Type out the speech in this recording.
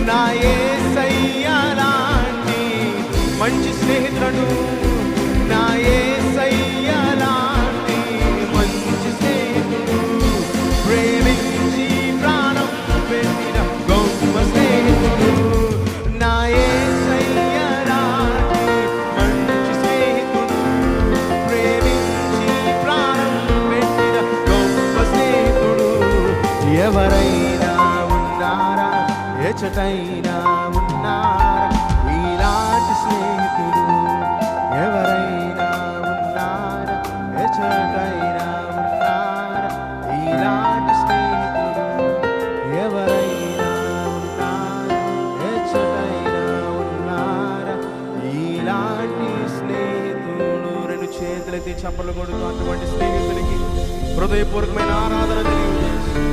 నా యేసయ్య లాంటి మంచి స్నేహితుడు, నా యేసయ్య లాంటి మంచి స్నేహితుడు, ప్రేమించి ప్రాణం పెట్టిన గొప్ప స్నేహితుడు, నా యేసయ్య లాంటి మంచి స్నేహితుడు, ప్రేమించి ప్రాణం పెట్టిన గొప్ప స్నేహితుడు. ఎవరైనా ఉన్నారా, ఎచటైనా ఉన్నారా ఇలాంటి స్నేహితుడు? ఎవరైనా ఉన్నారా, ఎచటైనా ఉన్నారా ఇలాంటి స్నేహితుడు? ఎవరైనా ఉన్నారా, ఎచటైనా ఉన్నారా ఇలాంటి స్నేహితుడు? రెండు చేతులెత్తి చప్పలు కొడుతూ అటువంటి స్నేహితునికి హృదయపూర్వకమైన ఆరాధన తెలియజేసి